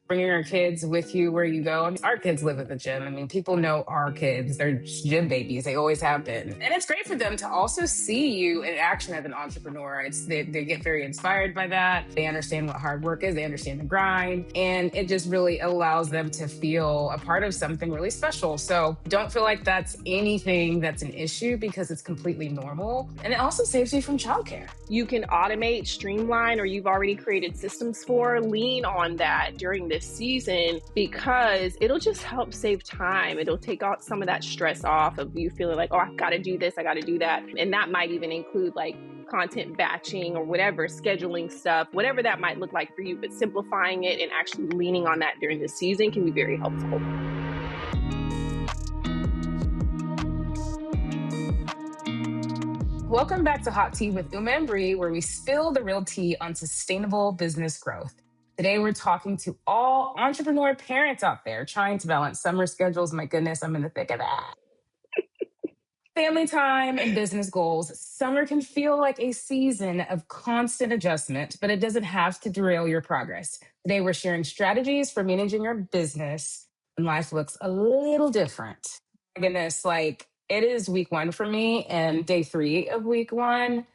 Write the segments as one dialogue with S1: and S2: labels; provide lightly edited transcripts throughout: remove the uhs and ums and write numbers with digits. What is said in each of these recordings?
S1: bringing your kids with you where you go. I mean, our kids live at the gym. I mean, people know our kids. They're just gym babies. They always have been. And it's great for them to also see you in action as an entrepreneur. They get very inspired by that. They understand what hard work is. They understand the grind. And it just really allows them to feel a part of something really special. So don't feel like that's anything that's an issue because it's completely normal. And it also saves you from childcare.
S2: You can automate, streamline, or you've already created systems for, lean on that during this season because it'll just help save time. It'll take out some of that stress off of you feeling like, oh, I've got to do this, I got to do that. And that might even include like content batching or whatever, scheduling stuff, whatever that might look like for you, but simplifying it and actually leaning on that during the season can be very helpful.
S1: Welcome back to Hot Tea with Umo and Bri, where we spill the real tea on sustainable business growth. Today, we're talking to all entrepreneur parents out there trying to balance summer schedules. My goodness, I'm in the thick of that. Family time and business goals. Summer can feel like a season of constant adjustment, but it doesn't have to derail your progress. Today, we're sharing strategies for managing your business when life looks a little different. My goodness, like it is week 1 for me and day 3 of week 1.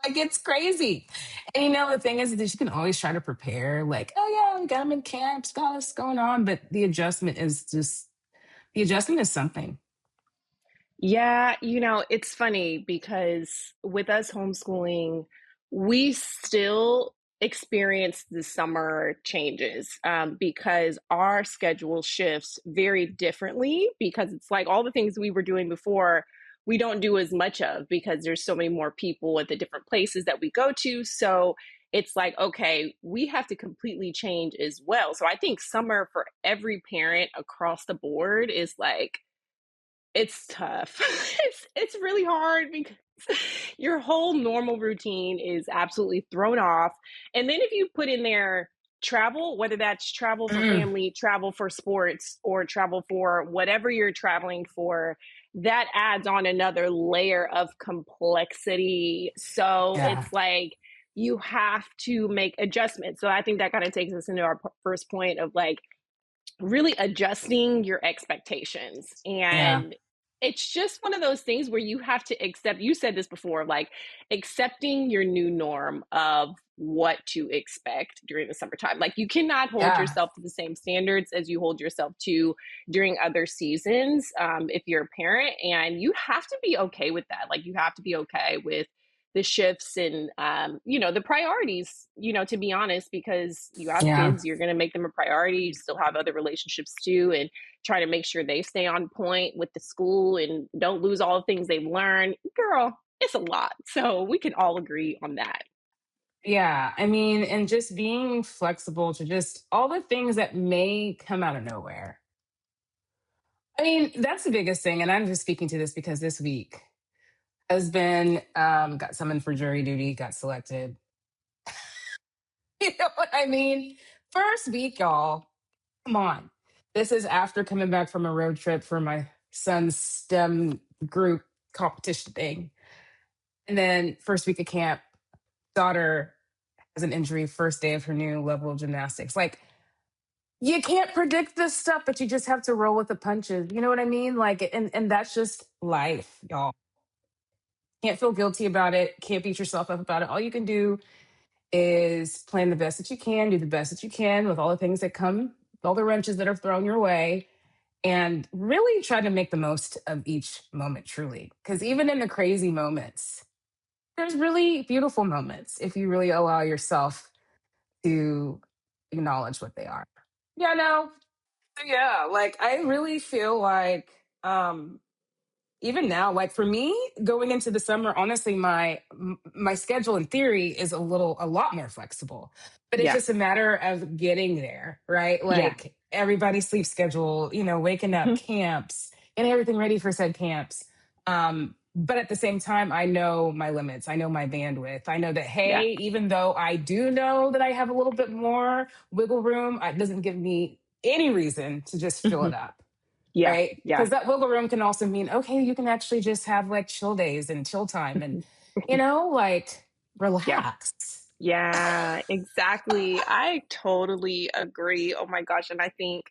S1: Like it's crazy. And the thing is that you can always try to prepare, like, oh yeah, we got them in camps, got this going on. But the adjustment is something.
S2: Yeah, it's funny because with us homeschooling, we still experience the summer changes because our schedule shifts very differently because it's like all the things we were doing before, we don't do as much of because there's so many more people at the different places that we go to. So it's like, okay, we have to completely change as well. So I think summer for every parent across the board is like, it's tough. It's really hard because your whole normal routine is absolutely thrown off. And then if you put in there travel, whether that's travel for family, travel for sports, or travel for whatever you're traveling for, that adds on another layer of complexity. So
S1: Yeah.
S2: it's like you have to make adjustments. So I think that kind of takes us into our first point of like really adjusting your expectations.
S1: Yeah.
S2: And it's just one of those things where you have to accept, you said this before, like accepting your new norm of what to expect during the summertime. Like you cannot hold
S1: Yeah.
S2: yourself to the same standards as you hold yourself to during other seasons if you're a parent. And you have to be okay with that. Like you have to be okay with the shifts and the priorities, to be honest, because you have
S1: Yeah.
S2: kids, you're going to make them a priority. You still have other relationships too, and try to make sure they stay on point with the school and don't lose all the things they've learned. Girl, it's a lot. So we can all agree on that.
S1: Yeah. I mean, and just being flexible to just all the things that may come out of nowhere. I mean, that's the biggest thing. And I'm just speaking to this because this week husband got summoned for jury duty, got selected. You know what I mean? First week, y'all. Come on. This is after coming back from a road trip for my son's STEM group competition thing. And then first week of camp, daughter has an injury, first day of her new level of gymnastics. Like, you can't predict this stuff, but you just have to roll with the punches. You know what I mean? Like, and that's just life, y'all. Can't feel guilty about it. Can't beat yourself up about it. All you can do is plan the best that you can, do the best that you can with all the things that come, all the wrenches that are thrown your way, and really try to make the most of each moment, truly. Because even in the crazy moments, there's really beautiful moments if you really allow yourself to acknowledge what they are. Yeah, no. Yeah, like I really feel like even now, like for me going into the summer, honestly, my schedule in theory is a lot more flexible, but it's
S2: Yeah.
S1: just a matter of getting there, right?
S2: Yeah.
S1: Like everybody's sleep schedule, waking up, camps, getting everything ready for said camps. But at the same time, I know my limits. I know my bandwidth. I know that,
S2: Yeah.
S1: hey, even though I do know that I have a little bit more wiggle room, it doesn't give me any reason to just fill it up.
S2: Yeah.
S1: Right?
S2: Yeah.
S1: Because that wiggle room can also mean, okay, you can actually just have like chill days and chill time. And like
S2: Yeah.
S1: relax.
S2: Yeah, exactly. I totally agree. Oh my gosh. And I think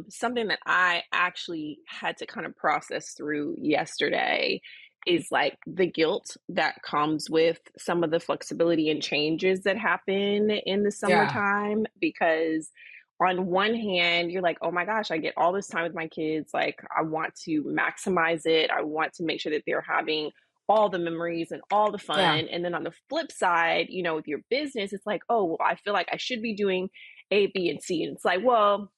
S2: something that I actually had to kind of process through yesterday is like the guilt that comes with some of the flexibility and changes that happen in the
S1: Yeah,
S2: summertime. Because on one hand, you're like, oh my gosh, I get all this time with my kids. Like, I want to maximize it. I want to make sure that they're having all the memories and all the
S1: yeah,
S2: fun. And then on the flip side, with your business, it's like, oh, well, I feel like I should be doing A, B, and C. And it's like, well,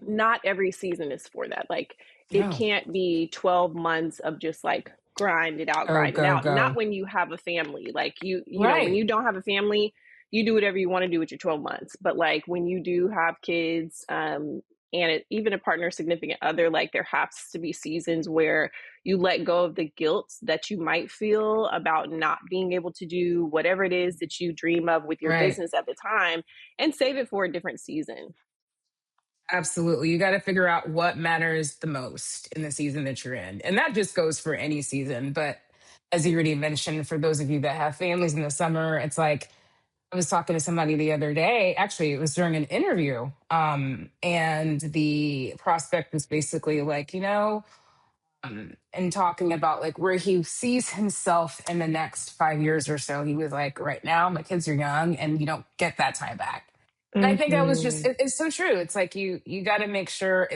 S2: not every season is for that. Like, it
S1: no.
S2: can't be 12 months of just like
S1: Go,
S2: grind it
S1: go,
S2: out. Not
S1: go.
S2: when you have a family. Like, when
S1: Right,
S2: you don't have a family, you do whatever you want to do with your 12 months. But like when you do have kids, even a partner, significant other, like there has to be seasons where you let go of the guilt that you might feel about not being able to do whatever it is that you dream of with your
S1: right.
S2: business at the time, and save it for a different season.
S1: Absolutely. You got to figure out what matters the most in the season that you're in. And that just goes for any season. But as you already mentioned, for those of you that have families in the summer, it's like I was talking to somebody the other day. Actually, it was during an interview. And the prospect was basically like, and talking about like where he sees himself in the next 5 years or so. He was like, right now, my kids are young and you don't get that time back. And I think I was just,
S2: Mm-hmm.
S1: it's so true. It's like you got to make sure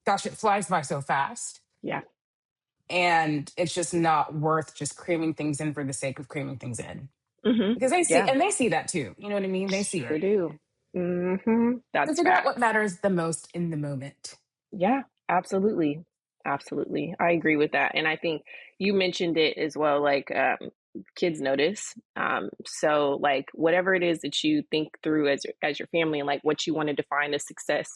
S1: gosh, it flies by so fast.
S2: Yeah.
S1: And it's just not worth just cramming things in for the sake of cramming things in.
S2: Mm-hmm.
S1: Because
S2: Yeah.
S1: they see that too. You know what I mean? They see
S2: Sure
S1: it.
S2: do. Mm-hmm.
S1: So
S2: That's
S1: figure out what
S2: facts.
S1: matters the most in the moment.
S2: Yeah, absolutely. Absolutely. I agree with that. And I think you mentioned it as well, like kids notice. So like whatever it is that you think through as your family, and like what you want to define as success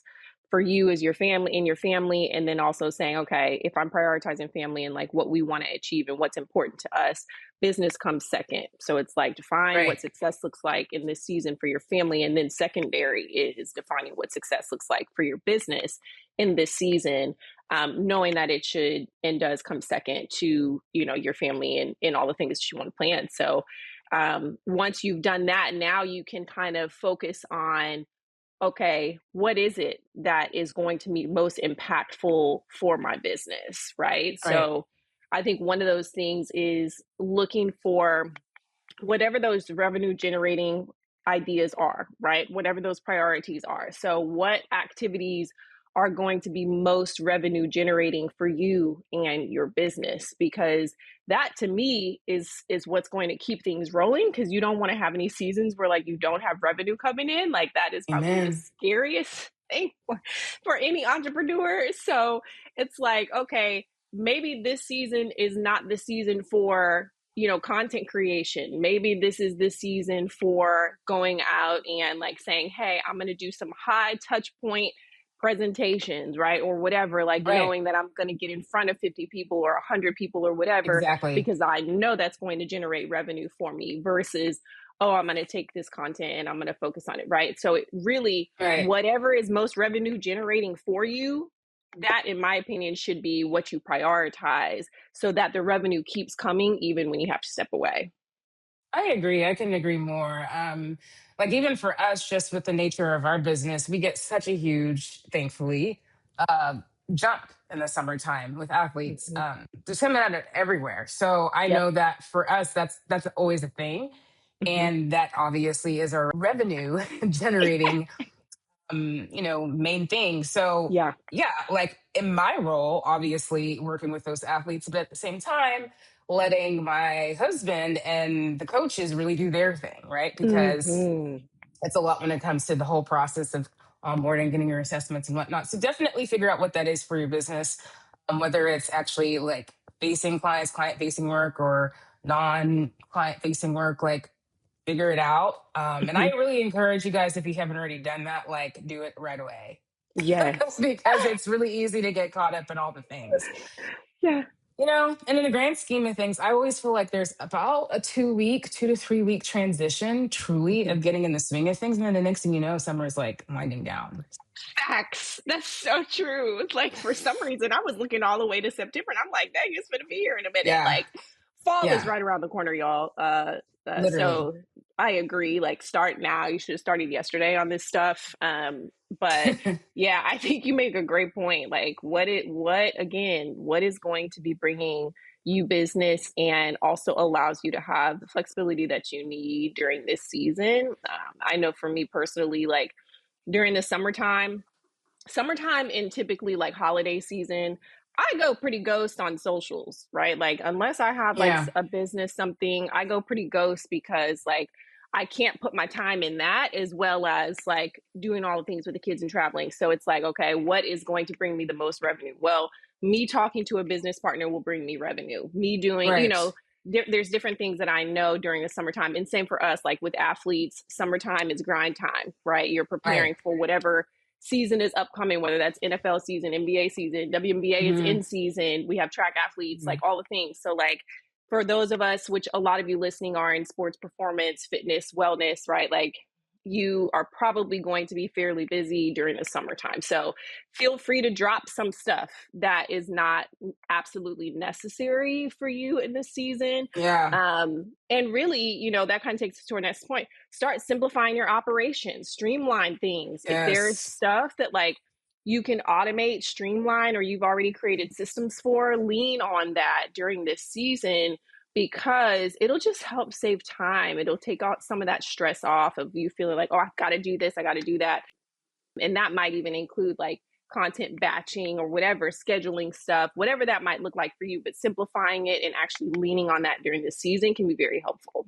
S2: for you as your family, in your family, and then also saying, okay, if I'm prioritizing family and like what we want to achieve and what's important to us, business comes second. So it's like define
S1: Right.
S2: what success looks like in this season for your family, and then secondary is defining what success looks like for your business in this season, knowing that it should and does come second to your family and all the things that you want to plan. So once you've done that, now you can kind of focus on, okay, what is it that is going to be most impactful for my business, right?
S1: Right.
S2: So I think one of those things is looking for whatever those revenue generating ideas are, right? Whatever those priorities are. So, what activities are going to be most revenue generating for you and your business? Because that to me is what's going to keep things rolling, because you don't want to have any seasons where like you don't have revenue coming in. Like that is probably the
S1: Amen.
S2: scariest thing for any entrepreneur. So it's like, okay, maybe this season is not the season for content creation. Maybe this is the season for going out and like saying, hey, I'm going to do some high touch point presentations, right? Or whatever, like
S1: Right.
S2: knowing that I'm going to get in front of 50 people or 100 people or whatever,
S1: Exactly.
S2: because I know that's going to generate revenue for me versus, oh, I'm going to take this content and I'm going to focus on it, right? So it really,
S1: Right.
S2: whatever is most revenue generating for you, that in my opinion should be what you prioritize, so that the revenue keeps coming even when you have to step away.
S1: I agree. I can agree more. Like even for us, just with the nature of our business, we get such a huge, thankfully, uh, jump in the summertime with athletes.
S2: Mm-hmm.
S1: There's coming out of everywhere. So I
S2: Yep.
S1: know that for us, that's always a thing,
S2: Mm-hmm.
S1: and that obviously is our revenue generating main thing. So
S2: Yeah.
S1: yeah, like in my role, obviously working with those athletes, but at the same time, letting my husband and the coaches really do their thing, right? Because
S2: Mm-hmm.
S1: it's a lot when it comes to the whole process of onboarding, getting your assessments and whatnot. So definitely figure out what that is for your business, whether it's actually like facing clients, client facing work, or non client facing work. Like figure it out. And I
S2: Mm-hmm.
S1: really encourage you guys, if you haven't already done that, like do it right away.
S2: Yes.
S1: Because it's really easy to get caught up in all the things.
S2: Yeah.
S1: And in the grand scheme of things, I always feel like there's about a 2 week, 2 to 3 week transition truly
S2: Mm-hmm.
S1: of getting in the swing of things. And then the next thing you know, summer is like winding down.
S2: Facts. That's so true. It's like for some reason I was looking all the way to September and I'm like, dang, it's gonna be here in a minute.
S1: Yeah.
S2: Like fall is
S1: Yeah.
S2: right around the corner, y'all.
S1: Literally.
S2: So I agree. Like, start now. You should have started yesterday on this stuff. But yeah, I think you make a great point. Like, what is going to be bringing you business and also allows you to have the flexibility that you need during this season? I know for me personally, like during the summertime and typically like holiday season, I go pretty ghost on socials, right? Like unless I have like
S1: Yeah.
S2: a business something, I go pretty ghost because like I can't put my time in that as well as like doing all the things with the kids and traveling. So it's like, okay, what is going to bring me the most revenue? Well, me talking to a business partner will bring me revenue. Me doing,
S1: Right.
S2: there's different things that I know during the summertime. And same for us, like with athletes, summertime is grind time, right? You're
S1: Right.
S2: preparing for whatever season is upcoming, whether that's NFL season, NBA season, WNBA is
S1: Hmm.
S2: in season. We have track athletes, like all the things. So, like, for those of us, which a lot of you listening are in sports performance, fitness, wellness, right? Like, you are probably going to be fairly busy during the summertime. So, feel free to drop some stuff that is not absolutely necessary for you in this season.
S1: Yeah.
S2: And really, that kind of takes us to our next point. Start simplifying your operations, streamline things. If there's
S1: Yes.
S2: stuff that like you can automate, streamline, or you've already created systems for, lean on that during this season because it'll just help save time. It'll take out some of that stress off of you feeling like, oh, I've got to do this, I got to do that. And that might even include like content batching or whatever, scheduling stuff, whatever that might look like for you, but simplifying it and actually leaning on that during the season can be very helpful.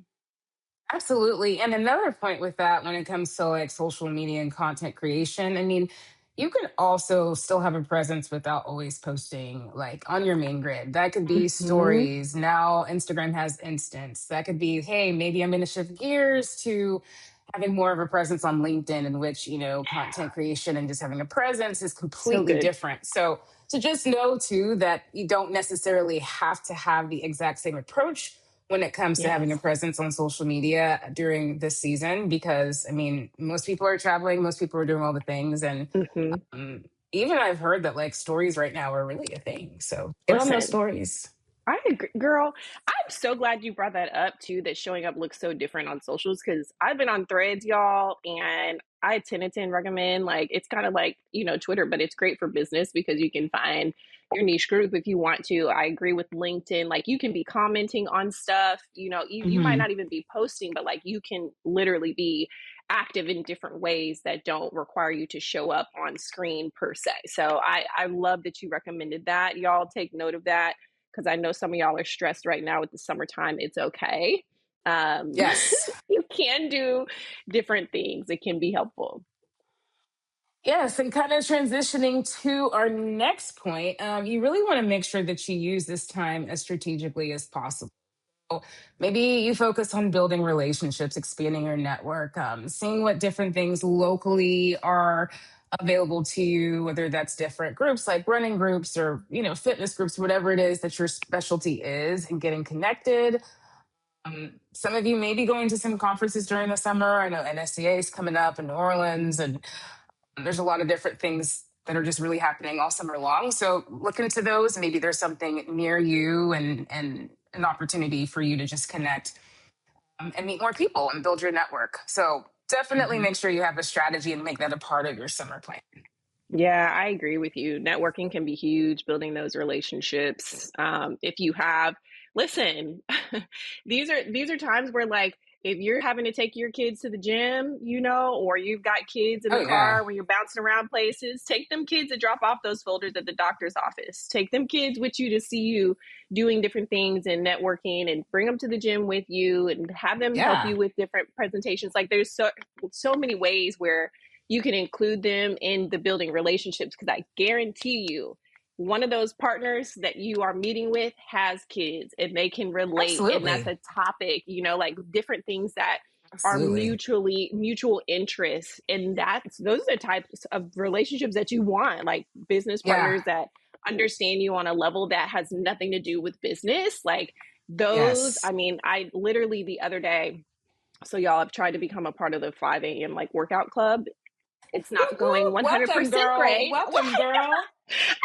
S1: Absolutely. And another point with that when it comes to like social media and content creation, I mean, you can also still have a presence without always posting like on your main grid. That could be
S2: Mm-hmm.
S1: stories. Now Instagram has instance. That could be, hey, maybe I'm going to shift gears to having more of a presence on LinkedIn in which, content creation and just having a presence is
S2: So
S1: completely
S2: good.
S1: different. So to just know too that you don't necessarily have to have the exact same approach when it comes to having a
S2: Yes.
S1: presence on social media during this season because I mean most people are traveling, most people are doing all the things, and
S2: Mm-hmm.
S1: even I've heard that like stories right now are really a thing. So get on those
S2: Listen,
S1: stories.
S2: I agree, girl. I'm so glad you brought that up too. That showing up looks so different on socials because I've been on Threads, y'all, and I 10 recommend. Like, it's kind of like Twitter, but it's great for business because you can find your niche group if you want to. I agree with LinkedIn. Like, you can be commenting on stuff. You might
S1: Hmm.
S2: not even be posting, but like you can literally be active in different ways that don't require you to show up on screen per se. So I love that you recommended that. Y'all take note of that because I know some of y'all are stressed right now with the summertime. It's okay. Um,
S1: Yes.
S2: you can do different things. It can be helpful.
S1: Yes, and kind of transitioning to our next point, you really want to make sure that you use this time as strategically as possible. Maybe you focus on building relationships, expanding your network, seeing what different things locally are available to you, whether that's different groups like running groups or fitness groups, whatever it is that your specialty is, and getting connected. Some of you may be going to some conferences during the summer. I know NSCA is coming up in New Orleans, and there's a lot of different things that are just really happening all summer long. So look into those. Maybe there's something near you and an opportunity for you to just connect and meet more people and build your network. So definitely
S2: Mhm.
S1: make sure you have a strategy and make that a part of your summer plan.
S2: Yeah, I agree with you. Networking can be huge, building those relationships. If you have, listen, these are times where like if you're having to take your kids to the gym, or you've got kids in
S1: Oh
S2: the
S1: yeah.
S2: car when you're bouncing around places, take them kids and drop off those folders at the doctor's office. Take them kids with you to see you doing different things and networking, and bring them to the gym with you and have them help
S1: Yeah.
S2: you with different presentations. Like there's so many ways where you can include them in the building relationships because I guarantee you one of those partners that you are meeting with has kids and they can relate, and that's
S1: Absolutely.
S2: a topic, like different things that are
S1: Absolutely.
S2: mutual interests, and those are the types of relationships that you want, like business
S1: Yeah.
S2: partners that understand you on a level that has nothing to do with business. Like those,
S1: Yes.
S2: I mean, I literally the other day, so y'all have tried to become a part of the 5 a.m. like workout club. It's
S1: Whoop,
S2: not going
S1: whoop. Welcome,
S2: 100%
S1: girl.
S2: great.
S1: Welcome, girl.
S2: I'm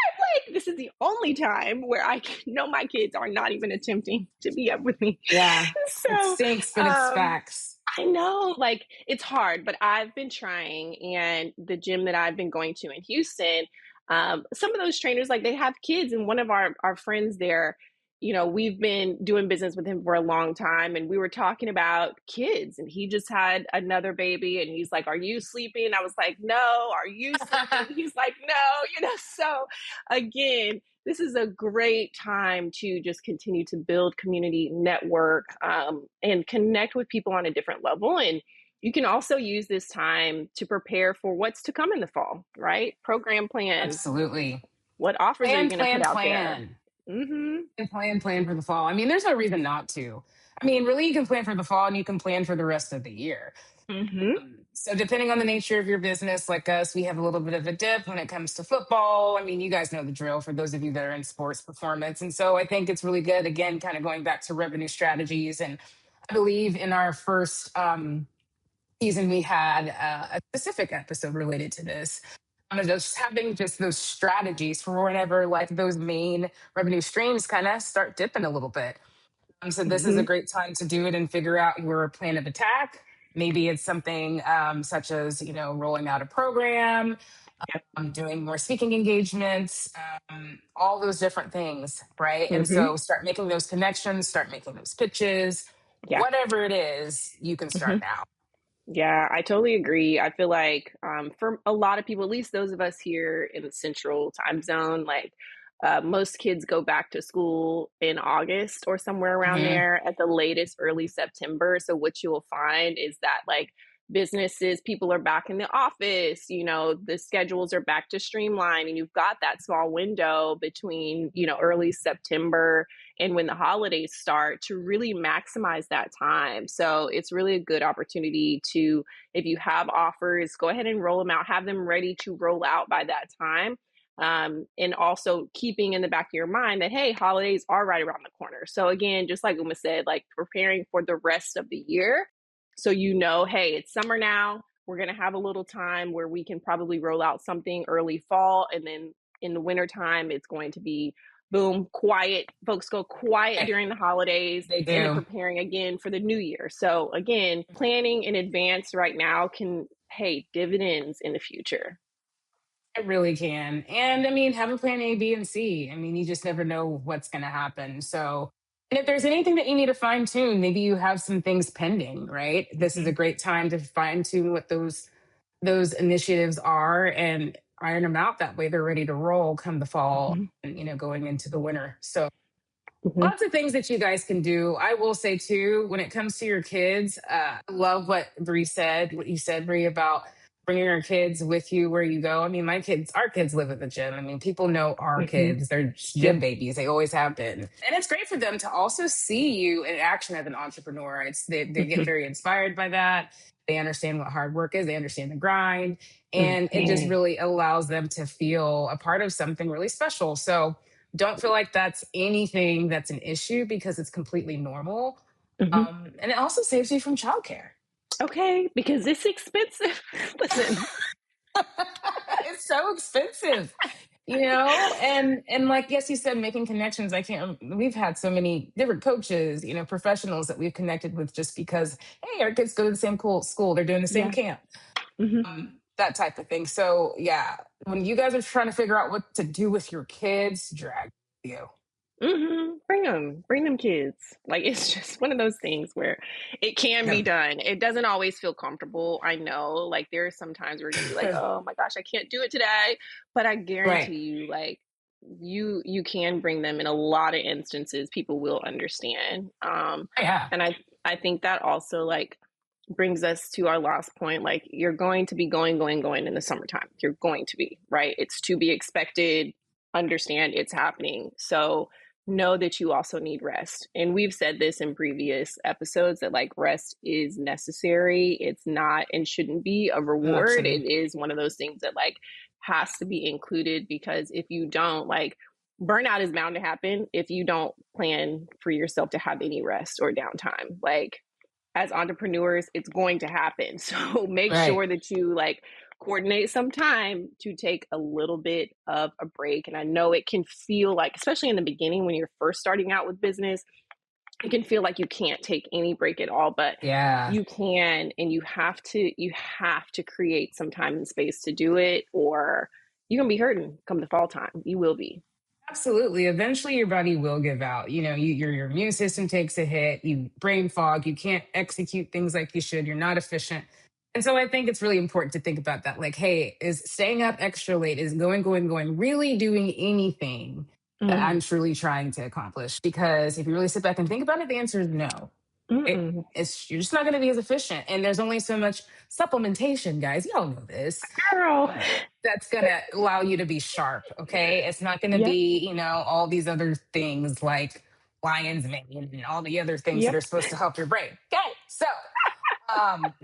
S2: like, this is the only time where I know my kids are not even attempting to be up with me.
S1: Yeah, it
S2: So,
S1: stinks, but it's
S2: um,
S1: facts.
S2: I know, like, it's hard, but I've been trying. And the gym that I've been going to in Houston, some of those trainers, like, they have kids. And one of our friends there, we've been doing business with him for a long time. And we were talking about kids, and he just had another baby. And he's like, "Are you sleeping?" I was like, "No." "Are you sleeping?" He's like, "No." So again, this is a great time to just continue to build community, network, and connect with people on a different level. And you can also use this time to prepare for what's to come in the fall, right? Program plan.
S1: Absolutely.
S2: What offers are you
S1: Plan,
S2: going to put
S1: plan,
S2: out there?
S1: plan.
S2: Mm-hmm.
S1: And plan for the fall. I mean, there's no reason not to. I mean, really, you can plan for the fall and you can plan for the rest of the year.
S2: Mm-hmm.
S1: So, depending on the nature of your business, like us, we have a little bit of a dip when it comes to football. I mean, you guys know the drill for those of you that are in sports performance. And so, I think it's really good, again, kind of going back to revenue strategies. And I believe in our first season, we had a specific episode related to this. Just having just those strategies for whenever like those main revenue streams kind of start dipping a little bit. So this is a
S2: Mm-hmm.
S1: great time to do it and figure out your plan of attack. Maybe it's something such as rolling out a program,
S2: Yep.
S1: doing more speaking engagements, all those different things, right? And
S2: Mm-hmm.
S1: so start making those connections, start making those pitches,
S2: Yeah.
S1: whatever it is, you can
S2: Mm-hmm.
S1: start now.
S2: Yeah, I totally agree. I feel like for a lot of people, at least those of us here in the central time zone, like most kids go back to school in August or somewhere around
S1: Hmm.
S2: there at the latest, early September. So, what you'll find is that, like, businesses, people are back in the office, the schedules are back to streamline, and you've got that small window between, early September and when the holidays start to really maximize that time. So it's really a good opportunity to, if you have offers, go ahead and roll them out, have them ready to roll out by that time. And also keeping in the back of your mind that, hey, holidays are right around the corner. So again, just like Uma said, like preparing for the rest of the year. So, hey, it's summer now. We're going to have a little time where we can probably roll out something early fall. And then in the wintertime, it's going to be boom, quiet. Folks go quiet
S1: Right.
S2: during the holidays
S1: They
S2: and then
S1: do.
S2: preparing again for the new year. So again, planning in advance right now can pay dividends in the future.
S1: It really can. And I mean, have a plan A, B, and C. I mean, you just never know what's going to happen. So, and if there's anything that you need to fine tune, maybe you have some things pending, right? This is
S2: Mm-hmm.
S1: a great time to fine tune what those initiatives are and iron them out. That way, they're ready to roll come the fall
S2: Mm-hmm.
S1: and going into the winter. So,
S2: Mm-hmm.
S1: lots of things that you guys can do. I will say too, when it comes to your kids, I love what Bree said. What you said, Bree, about bringing your kids with you where you go. I mean, our kids live at the gym. I mean, people know our
S2: Mm-hmm.
S1: kids. They're just gym
S2: Yep.
S1: babies. They always have been, and it's great for them to also see you in action as an entrepreneur. They get
S2: Mm-hmm.
S1: very inspired by that. They understand what hard work is. They understand the grind, and it just
S2: Mm-hmm.
S1: really allows them to feel a part of something really special. So don't feel like that's anything that's an issue because it's completely normal.
S2: Mm-hmm.
S1: And it also saves you from childcare.
S2: Okay, because it's expensive. Listen.
S1: It's so expensive, and like yes, you said making connections. I can't. We've had so many different coaches, professionals that we've connected with just because hey, our kids go to the same cool school, they're doing the same
S2: Yeah.
S1: camp,
S2: Mm-hmm.
S1: that type of thing. So yeah, when you guys are trying to figure out what to do with your kids, drag you.
S2: Mhm. Bring them kids. Like, it's just one of those things where it can be done. It doesn't always feel comfortable. I know, like, there are some times we're gonna be like, "Oh my gosh, I can't do it today." But I
S1: Right.
S2: guarantee you, like, you can bring them in a lot of instances. People will understand.
S1: Yeah.
S2: And I think that also, like, brings us to our last point. Like, you're going to be going in the summertime. You're going to be, right? It's to be expected. Understand it's happening. So know that you also need rest. And we've said this in previous episodes that, like, rest is necessary. It's not and shouldn't be a reward. It
S1: Luxury.
S2: is one of those things that, like, has to be included, because if you don't, like, burnout is bound to happen if you don't plan for yourself to have any rest or downtime. Like, as entrepreneurs, it's going to happen. So make
S1: Right.
S2: sure that you like coordinate some time to take a little bit of a break. And I know it can feel like, especially in the beginning when you're first starting out with business, it can feel like you can't take any break at all, but
S1: Yeah.
S2: you can, and you have to create some time and space to do it, or you're gonna be hurting come the fall time. You will be.
S1: Absolutely. Eventually, your body will give out. Your immune system takes a hit. You brain fog. You can't execute things like you should. You're not efficient. And so, I think it's really important to think about that. Like, hey, is staying up extra late, is going, really doing anything that I'm
S2: Mm.
S1: truly trying to accomplish? Because if you really sit back and think about it, the answer is no.
S2: Mm-mm.
S1: You're just not going to be as efficient, and there's only so much supplementation, guys. Y'all know this.
S2: Girl.
S1: That's going to allow you to be sharp. Okay, it's not going to
S2: Yep.
S1: be all these other things like lion's mane and all the other things that are
S2: Yep.
S1: supposed to help your brain. Okay, so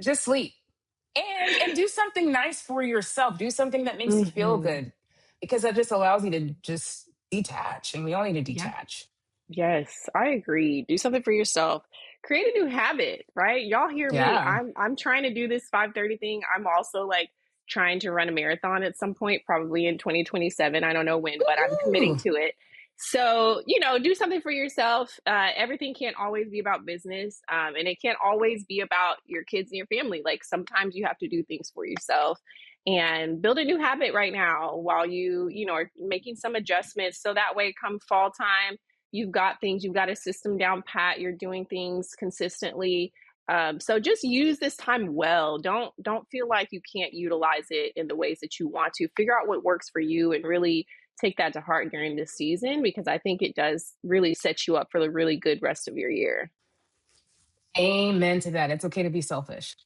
S1: just sleep and do something nice for yourself. Do something that makes you feel
S2: Hmm.
S1: good, because that just allows you to just detach, and we all need to
S2: Yeah.
S1: detach.
S2: Yes, I agree. Do something for yourself. Create a new habit, right? Y'all hear me.
S1: Yeah.
S2: I'm trying to do this 5:30 thing. I'm also like trying to run a marathon at some point, probably in 2027. I don't know when, but I'm committing
S1: Woo!
S2: to it. So, do something for yourself. Everything can't always be about business, and it can't always be about your kids and your family. Like sometimes you have to do things for yourself and build a new habit right now while are making some adjustments. So that way, come fall time, you've got a system down pat, you're doing things consistently. So just use this time well. Don't feel like you can't utilize it in the ways that you want to. Figure out what works for you and really take that to heart during this season, because I think it does really set you up for the really good rest of your year.
S1: Amen to that. It's okay to be selfish.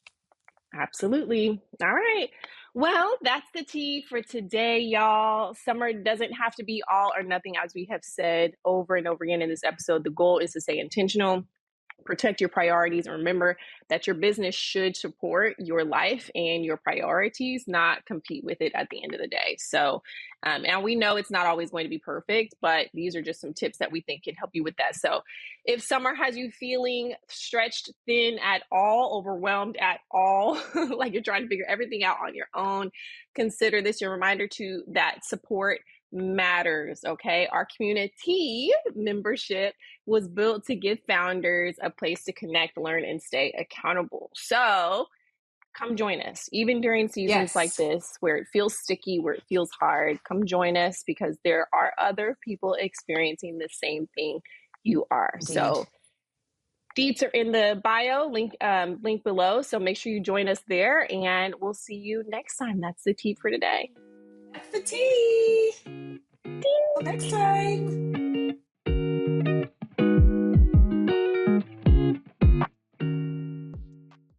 S2: Absolutely. All right. Well, that's the tea for today, y'all. Summer doesn't have to be all or nothing, as we have said over and over again in this episode. The goal is to stay intentional, protect your priorities, and remember that your business should support your life and your priorities, not compete with it at the end of the day. So, and we know it's not always going to be perfect, but these are just some tips that we think can help you with that. So if summer has you feeling stretched thin at all, overwhelmed at all, like you're trying to figure everything out on your own, consider this your reminder to that support matters. Okay, our community membership was built to give founders a place to connect, learn, and stay accountable. So come join us, even during seasons like
S1: Yes,
S2: this where it feels sticky, where it feels hard. Come join us, because there are other people experiencing the same thing you are.
S1: indeed.
S2: So deets are in the bio link below. So make sure you join us there, and we'll see you next time. That's the tea for today.
S1: That's the tea. Till next time.